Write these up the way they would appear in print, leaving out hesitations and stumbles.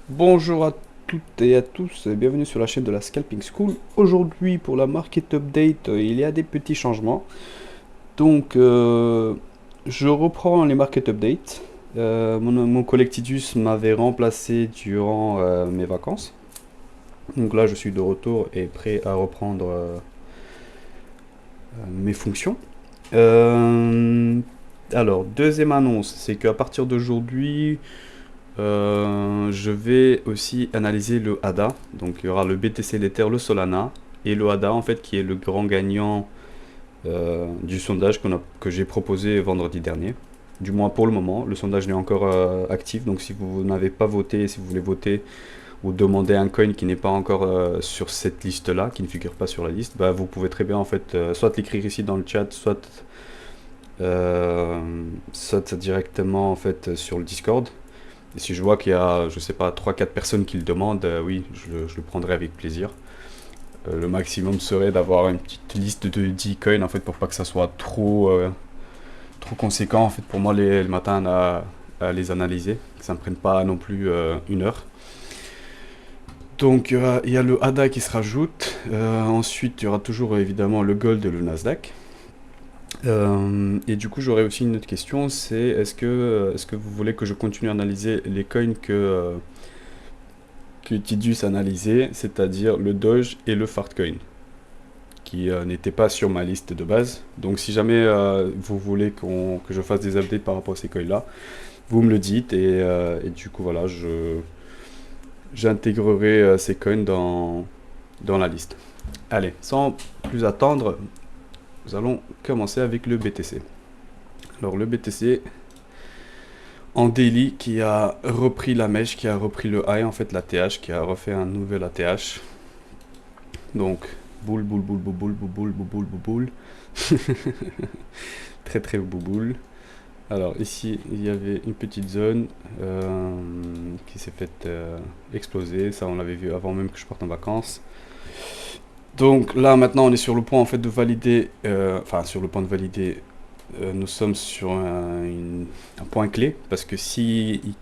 Bonjour à toutes et à tous, et bienvenue sur la chaîne de la Scalping School. Aujourd'hui, pour la market update, il y a des petits changements. Donc, je reprends les market updates. Mon collègue Tidus m'avait remplacé durant mes vacances. Donc là, je suis de retour et prêt à reprendre mes fonctions. Euh, alors, deuxième annonce, c'est qu'à partir d'aujourd'hui, je vais aussi analyser le ADA. Donc il y aura le BTC, l'Ether, le Solana et le ADA en fait qui est le grand gagnant du sondage que j'ai proposé vendredi dernier. Du moins pour le moment, le sondage n'est encore actif. Donc si vous n'avez pas voté, si vous voulez voter ou demander un coin qui n'est pas encore sur cette liste-là, qui ne figure pas sur la liste, bah, vous pouvez très bien en fait soit l'écrire ici dans le chat, euh, soit directement en fait sur le Discord. Et si je vois qu'il y a, je sais pas, trois quatre personnes qui le demandent, oui, je le prendrai avec plaisir. Le maximum serait d'avoir une petite liste de 10 coins, en fait, pour pas que ça soit trop conséquent, en fait, pour moi, les matins à les analyser. Que ça ne me prenne pas non plus une heure. Donc, il y a le ADA qui se rajoute. Ensuite, il y aura toujours, évidemment, le Gold et le Nasdaq. Et du coup, j'aurais aussi une autre question, c'est est-ce que vous voulez que je continue à analyser les coins que Tidus analysait, c'est-à-dire le Doge et le Fartcoin, qui n'étaient pas sur ma liste de base. Donc si jamais vous voulez que je fasse des updates par rapport à ces coins-là, vous me le dites et du coup voilà, j'intégrerai ces coins dans la liste. Allez, sans plus attendre, nous allons commencer avec le BTC. Alors le BTC en daily qui a repris la mèche, qui a repris le high, en fait l'ATH, qui a refait un nouvel ATH. Donc boule, boule, boule, boule, boule, boule, boule, boule, boule. Très très bouboule. Alors ici il y avait une petite zone qui s'est faite exploser. Ça on l'avait vu avant même que je parte en vacances. Donc là maintenant on est sur le point en fait de valider, enfin sur le point de valider, nous sommes sur un point clé parce que si il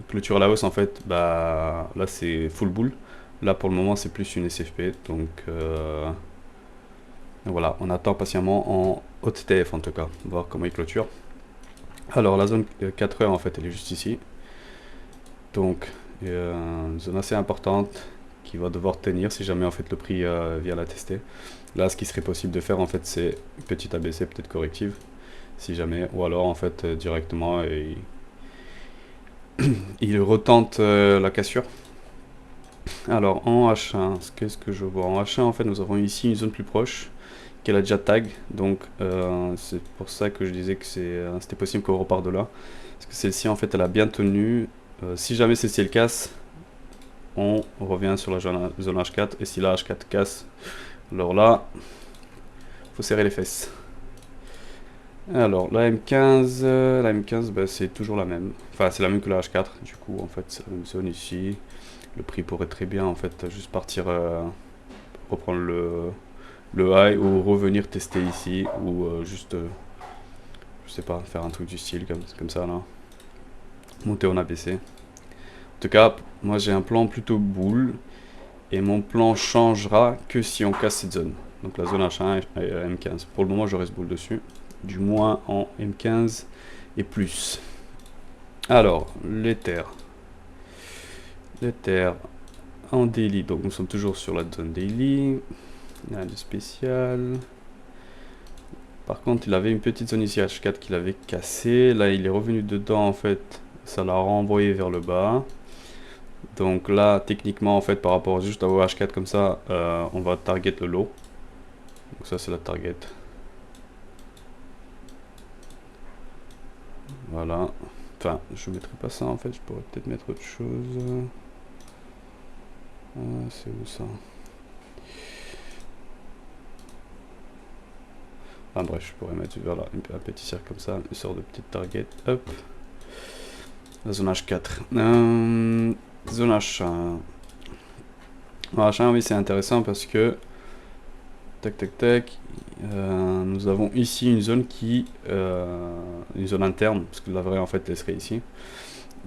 clôture la hausse en fait, bah là c'est full bull. Là pour le moment c'est plus une SFP donc voilà, on attend patiemment en haute TF en tout cas, voir comment il clôture. Alors la zone 4 heures en fait elle est juste ici. Donc une zone assez importante qui va devoir tenir si jamais en fait le prix vient la tester. Là ce qui serait possible de faire en fait c'est une petite ABC peut-être corrective si jamais, ou alors en fait directement il retente la cassure. Alors en H1, qu'est-ce que je vois? En H1 en fait nous avons ici une zone plus proche qu'elle a déjà tag, donc c'est pour ça que je disais que c'était possible qu'on repart de là, parce que celle-ci en fait elle a bien tenu. Si jamais celle-ci elle casse, on revient sur la zone H4, et si la H4 casse, alors là, faut serrer les fesses. Alors la M15, bah, c'est toujours la même, enfin c'est la même que la H4, du coup en fait c'est la même zone ici. Le prix pourrait très bien en fait juste partir reprendre le high ou revenir tester ici ou juste je sais pas, faire un truc du style comme ça là, monter en ABC. En tout cas moi j'ai un plan plutôt boule et mon plan changera que si on casse cette zone, donc la zone H1 et M15. Pour le moment je reste boule dessus, du moins en M15 et plus. Alors l'Ether en daily, donc nous sommes toujours sur la zone daily, rien de spécial. Par contre, il avait une petite zone ici H4 qu'il avait cassé. Là, il est revenu dedans, en fait. Ça l'a renvoyé vers le bas. Donc là, techniquement, en fait, par rapport juste au H4 comme ça, on va target le low. Donc ça, c'est la target. Voilà. Enfin, je ne mettrai pas ça, en fait. Je pourrais peut-être mettre autre chose. Ah, c'est où ça? Enfin bref, je pourrais mettre voilà, un petit cercle comme ça, une sorte de petite target. Hop. La zone H4. Zone H1. H1, oui, c'est intéressant parce que tac tac tac, nous avons ici une zone une zone interne, parce que la vraie en fait elle serait ici.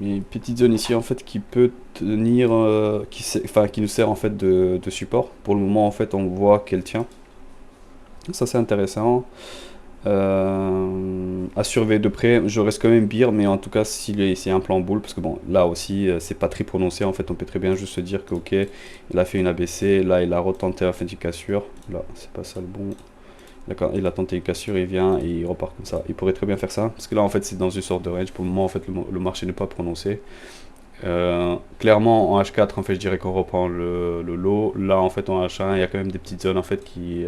il y a une petite zone ici en fait qui peut tenir, qui nous sert en fait de support. Pour le moment en fait on voit qu'elle tient. Ça c'est intéressant. À surveiller de près, je reste quand même beer, mais en tout cas s'il y a un plan boule, parce que bon là aussi c'est pas très prononcé en fait, on peut très bien juste se dire que ok, il a fait une ABC, là il a retenté en fait une cassure, là c'est pas ça le bon, d'accord, il a tenté une cassure, il vient et il repart comme ça, il pourrait très bien faire ça, parce que là en fait c'est dans une sorte de range, pour le moment en fait le marché n'est pas prononcé. Clairement en H4 en fait je dirais qu'on reprend le lot, là en fait en H1 il y a quand même des petites zones en fait qui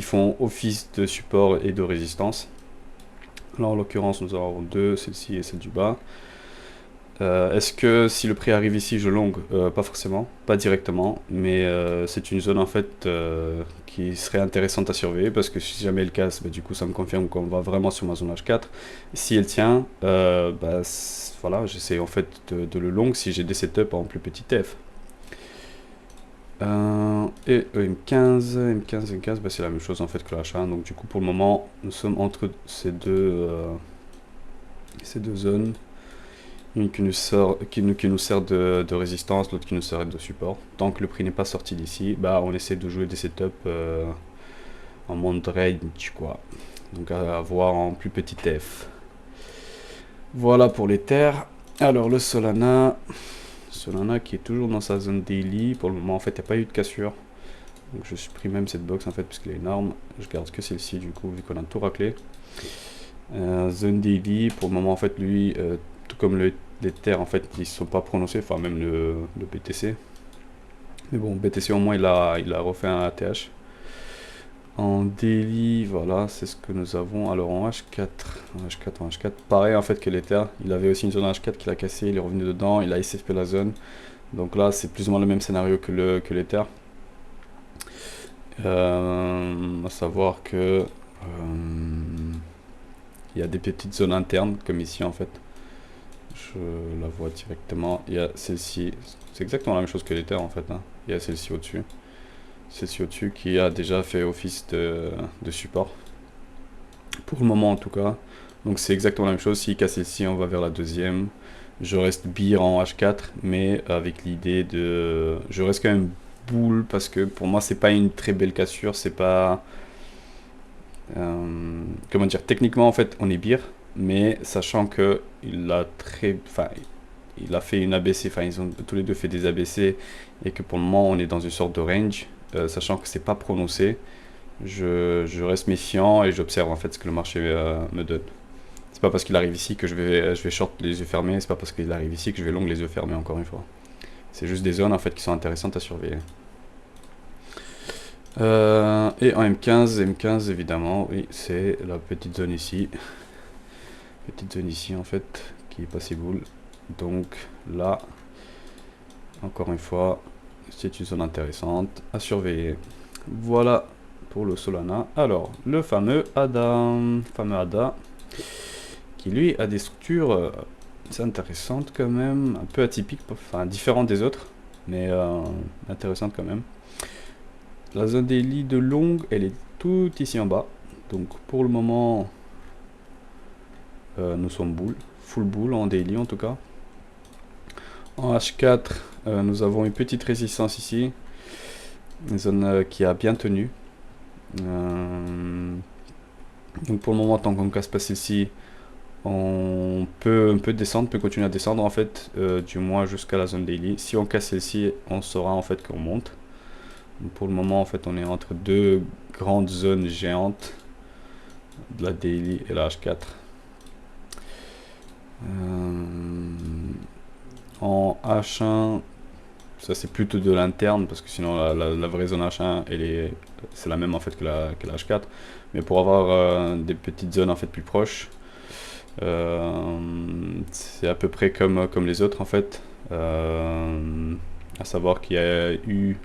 font office de support et de résistance. Là en l'occurrence nous avons deux, celle-ci et celle du bas. Est-ce que si le prix arrive ici je longue? Pas forcément, pas directement, mais c'est une zone en fait qui serait intéressante à surveiller, parce que si jamais elle casse, bah, du coup ça me confirme qu'on va vraiment sur ma zone H4. Si elle tient, bah, voilà, j'essaie en fait de le long si j'ai des setups en plus petit F. Et M15, M15, bah, c'est la même chose en fait que l'achat. Donc du coup pour le moment nous sommes entre ces deux zones. Une qui nous sert de résistance, l'autre qui nous sert de support. Tant que le prix n'est pas sorti d'ici, bah on essaie de jouer des setups en mode range quoi. Donc à voir en plus petit F. Voilà pour les terres. Alors le Solana qui est toujours dans sa zone daily. Pour le moment en fait il n'y a pas eu de cassure. Donc je supprime même cette box en fait puisqu'elle est énorme. Je garde que celle-ci du coup vu qu'on a tout raclé. Zone daily, pour le moment en fait lui, tout comme les terres en fait ils sont pas prononcés, enfin même le BTC. Mais bon, BTC au moins il a refait un ATH. En daily, voilà, c'est ce que nous avons. Alors en H4, en H4, pareil en fait que les terres, il avait aussi une zone H4 qu'il a cassé, il est revenu dedans, il a SFP la zone. Donc là c'est plus ou moins le même scénario que les terres. À savoir que il y a des petites zones internes comme ici en fait. Je la vois directement. Il y a celle-ci, c'est exactement la même chose que les terres en fait, hein. Il y a celle-ci au-dessus. Celle-ci au-dessus qui a déjà fait office de support. Pour le moment en tout cas. Donc c'est exactement la même chose. S'il casse celle-ci, on va vers la deuxième. Je reste beer en H4, mais avec l'idée de... Je reste quand même boule parce que pour moi c'est pas une très belle cassure. C'est pas... comment dire, techniquement en fait on est beer, mais sachant que il a il a fait une ABC, enfin ils ont tous les deux fait des ABC, et que pour le moment on est dans une sorte de range, sachant que c'est pas prononcé, je reste méfiant et j'observe en fait ce que le marché me donne. C'est pas parce qu'il arrive ici que je vais short les yeux fermés, c'est pas parce qu'il arrive ici que je vais long les yeux fermés encore une fois. C'est juste des zones en fait qui sont intéressantes à surveiller. Et en M15 évidemment, oui, c'est la petite zone ici. Petite zone ici en fait, qui est passée boule. Donc là, encore une fois, c'est une zone intéressante à surveiller. Voilà pour le Solana. Alors, le fameux ADA, qui lui a des structures intéressantes quand même, un peu atypiques, enfin différentes des autres, mais intéressantes quand même. La zone daily de longue, elle est tout ici en bas. Donc pour le moment, nous sommes boule, full boule en daily en tout cas. En H4, nous avons une petite résistance ici, une zone qui a bien tenu. Donc pour le moment, tant qu'on ne casse pas celle-ci, on peut descendre, peut continuer à descendre en fait, du moins jusqu'à la zone daily. Si on casse celle-ci, on saura en fait qu'on monte. Donc pour le moment, en fait, on est entre deux grandes zones géantes, de la daily et la H4. En H1, ça c'est plutôt de l'interne, parce que sinon la vraie zone H1 c'est la même en fait que la H4, mais pour avoir des petites zones en fait plus proches, c'est à peu près comme les autres en fait, à savoir qu'il y a eu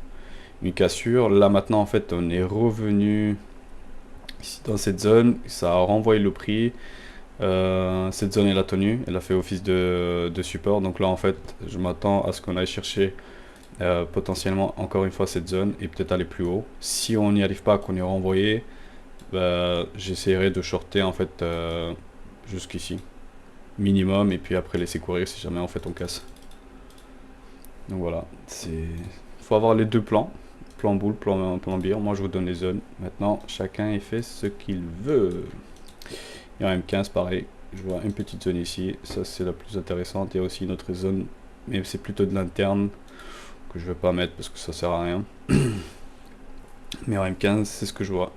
une cassure. Là maintenant en fait on est revenu ici dans cette zone, ça a renvoyé le prix. Cette zone elle a tenu, elle a fait office de support, donc là en fait je m'attends à ce qu'on aille chercher potentiellement encore une fois cette zone et peut-être aller plus haut. Si on n'y arrive pas, qu'on est renvoyé, j'essaierai de shorter en fait jusqu'ici. minimum et puis après laisser courir si jamais en fait on casse. Donc voilà, faut avoir les deux plans, plan boule, plan bière. Moi je vous donne les zones. Maintenant chacun il fait ce qu'il veut. Et en M15 pareil, je vois une petite zone ici, ça c'est la plus intéressante. Il y a aussi une autre zone, mais c'est plutôt de l'interne que je vais pas mettre parce que ça sert à rien. Mais en M15 c'est ce que je vois.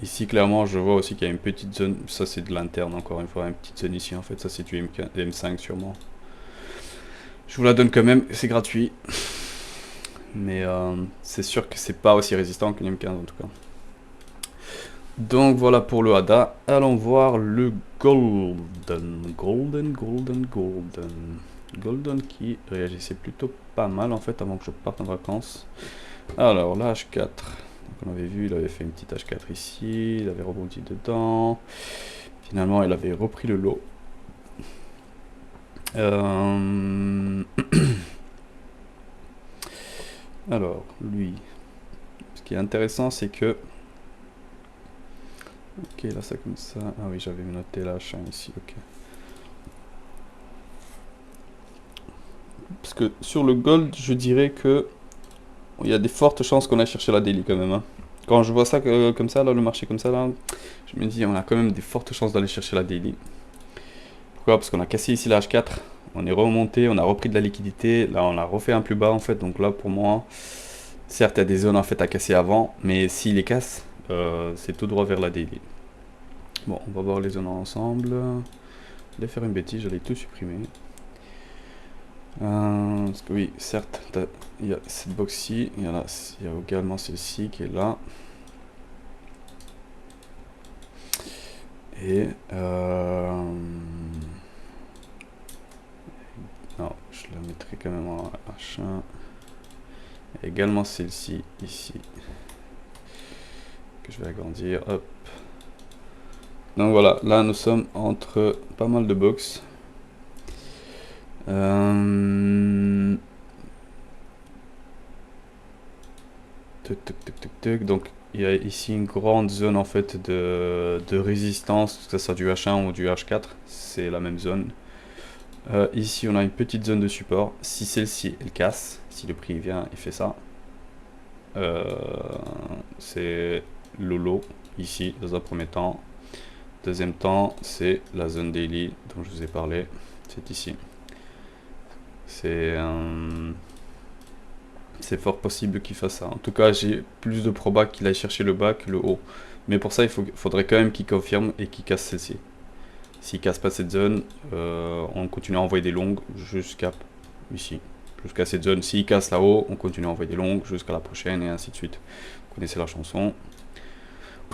Ici clairement je vois aussi qu'il y a une petite zone, ça c'est de l'interne encore une fois, une petite zone ici en fait, ça c'est du M5 sûrement. Je vous la donne quand même, c'est gratuit. Mais c'est sûr que c'est pas aussi résistant qu'une M15 en tout cas. Donc voilà pour le Hada. Allons voir le Golden. Golden qui réagissait plutôt pas mal en fait avant que je parte en vacances. Alors la H4. Donc on avait vu, il avait fait une petite H4 ici. Il avait rebondi dedans. Finalement il avait repris le lot. Alors lui. Ce qui est intéressant c'est que... Ok, là c'est comme ça. Ah oui, j'avais noté la H1 ici, ok. Parce que sur le gold, je dirais que il y a des fortes chances qu'on aille chercher la daily quand même. Hein. Quand je vois ça comme ça, là, le marché comme ça, là, je me dis on a quand même des fortes chances d'aller chercher la daily. Pourquoi? Parce qu'on a cassé ici la H4, on est remonté, on a repris de la liquidité, là on a refait un plus bas en fait. Donc là pour moi, certes il y a des zones en fait à casser avant, mais s'il les casse, c'est tout droit vers la daily. Bon, on va voir les zones ensemble. Je vais faire une bêtise, j'allais tout supprimer. Parce que oui, certes, il y a cette box-ci, il y a également celle-ci qui est là. Et non, je la mettrai quand même en H1. Et également celle-ci, ici, que je vais agrandir, hop. Donc voilà, là nous sommes entre pas mal de box. Donc il y a ici une grande zone en fait de résistance, que ce soit du H1 ou du H4, c'est la même zone. Ici on a une petite zone de support, si celle-ci elle casse, si le prix vient et fait ça, c'est Lolo ici dans un premier temps. Deuxième temps c'est la zone daily dont je vous ai parlé, c'est ici. C'est fort possible qu'il fasse ça. En tout cas, j'ai plus de proba qu'il aille chercher le bas que le haut. Mais pour ça, il faudrait quand même qu'il confirme et qu'il casse celle-ci. S'il casse pas cette zone, on continue à envoyer des longues jusqu'à ici. Jusqu'à cette zone. S'il casse là-haut, on continue à envoyer des longues jusqu'à la prochaine et ainsi de suite. Vous connaissez la chanson.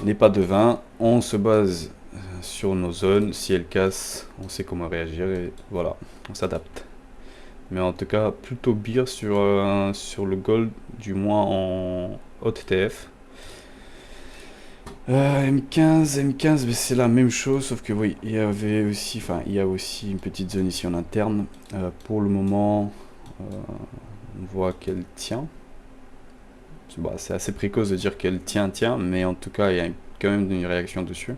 On n'est pas devin. On se base sur nos zones. Si elles cassent, on sait comment réagir et voilà, on s'adapte. Mais en tout cas, plutôt beer sur le gold, du moins en haute TF. M15, mais c'est la même chose, sauf que oui, il y a aussi une petite zone ici en interne. Pour le moment, on voit qu'elle tient. Bah, c'est assez précoce de dire qu'elle tient, mais en tout cas, il y a quand même une réaction dessus.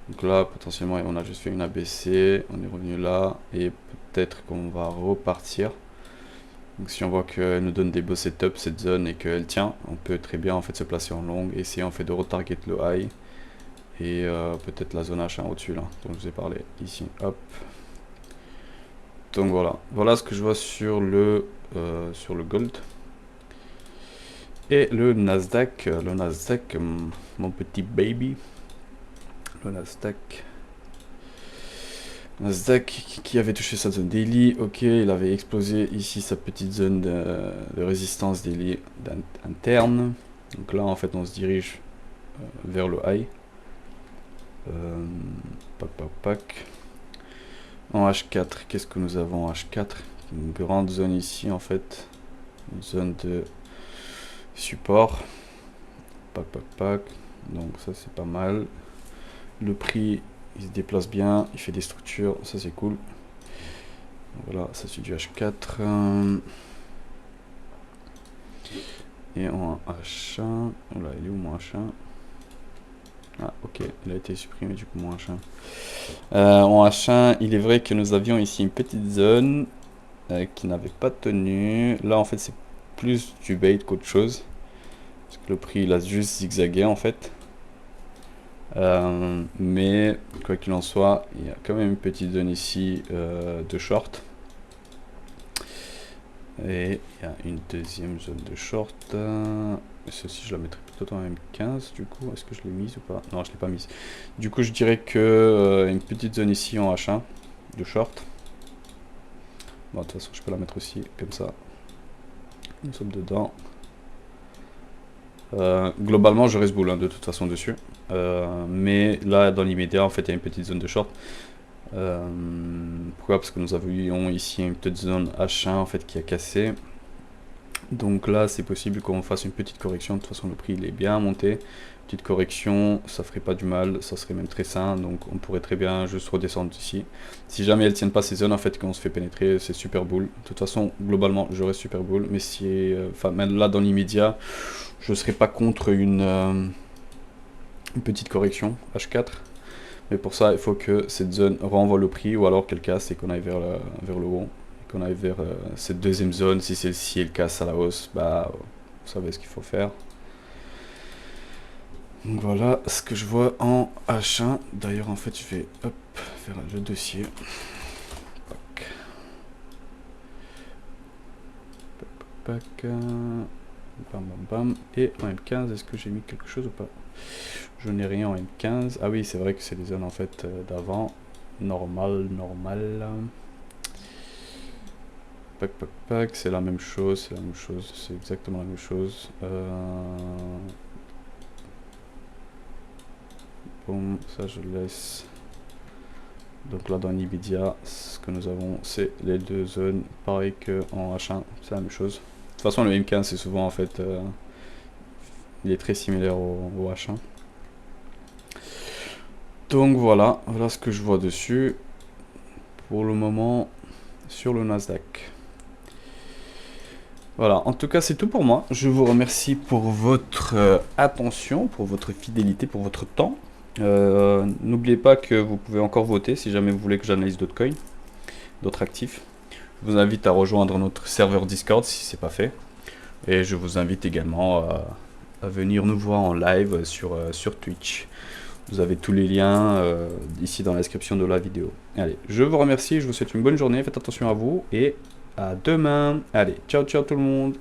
Donc là, potentiellement, on a juste fait une ABC, on est revenu là, et peut-être qu'on va repartir. Donc si on voit qu'elle nous donne des beaux setups, cette zone, et qu'elle tient, on peut très bien en fait se placer en longue, essayer en fait de retarget le high, et peut-être la zone H1 au-dessus là, dont je vous ai parlé, ici, hop. Donc voilà ce que je vois sur le gold. Et le Nasdaq, mon petit baby, le Nasdaq qui avait touché sa zone daily, ok, il avait explosé ici sa petite zone de résistance daily interne. Donc là en fait on se dirige vers le high. En H4, qu'est-ce que nous avons en H4? Une grande zone ici en fait, une zone de support. Donc ça c'est pas mal. Le prix il se déplace bien, il fait des structures, ça c'est cool. Voilà, ça c'est du H4. Et en H1, voilà, il est où mon H1? Ah, ok, il a été supprimé du coup, mon H1. En H1, il est vrai que nous avions ici une petite zone qui n'avait pas tenu. Là, en fait, c'est plus du bait qu'autre chose. Parce que le prix, il a juste zigzagué, en fait. Mais, quoi qu'il en soit, il y a quand même une petite zone ici de short. Et il y a une deuxième zone de short. Ceci, je la mettrai plutôt dans M15 du coup. Est-ce que je l'ai mise ou pas? Non, je l'ai pas mise. Du coup, je dirais que une petite zone ici en H1 de short. Bon, de toute façon, je peux la mettre aussi comme ça. Nous sommes dedans. Globalement, je reste bull hein, de toute façon dessus. Mais là, dans l'immédiat, en fait, il y a une petite zone de short. Pourquoi? Parce que nous avions ici une petite zone H1 en fait qui a cassé. Donc là, c'est possible qu'on fasse une petite correction. De toute façon, le prix il est bien monté. Petite correction, ça ferait pas du mal, ça serait même très sain. Donc on pourrait très bien juste redescendre ici. Si jamais elles tiennent pas ces zones, en fait, quand on se fait pénétrer, c'est super bull. De toute façon, globalement, je reste super bull. Mais si, même là, dans l'immédiat, je serais pas contre une petite correction H4. Mais pour ça, il faut que cette zone renvoie le prix ou alors qu'elle casse et qu'on aille vers le haut. Qu'on aille vers cette deuxième zone. Si celle-ci elle casse à la hausse, bah vous savez ce qu'il faut faire. Donc voilà ce que je vois en H1. D'ailleurs, en fait, je vais hop, faire le dossier. Pac. Pac, pac. Bam bam bam. Et en M15, est-ce que j'ai mis quelque chose ou pas? Je n'ai rien en M15. Ah oui, c'est vrai que c'est des zones en fait d'avant. Normal. Pac pac pac, c'est la même chose, c'est exactement la même chose. Bon, ça je laisse. Donc là dans Nvidia, ce que nous avons, c'est les deux zones, pareil que en H1, c'est la même chose. De toute façon, le M15 c'est souvent en fait, il est très similaire au H1. Donc voilà ce que je vois dessus pour le moment sur le Nasdaq. Voilà, en tout cas c'est tout pour moi. Je vous remercie pour votre attention, pour votre fidélité, pour votre temps. N'oubliez pas que vous pouvez encore voter si jamais vous voulez que j'analyse d'autres coins, d'autres actifs. Je vous invite à rejoindre notre serveur Discord si ce n'est pas fait. Et je vous invite également à venir nous voir en live sur Twitch. Vous avez tous les liens ici dans la description de la vidéo. Allez, je vous remercie, je vous souhaite une bonne journée, faites attention à vous et à demain. Allez, ciao ciao tout le monde.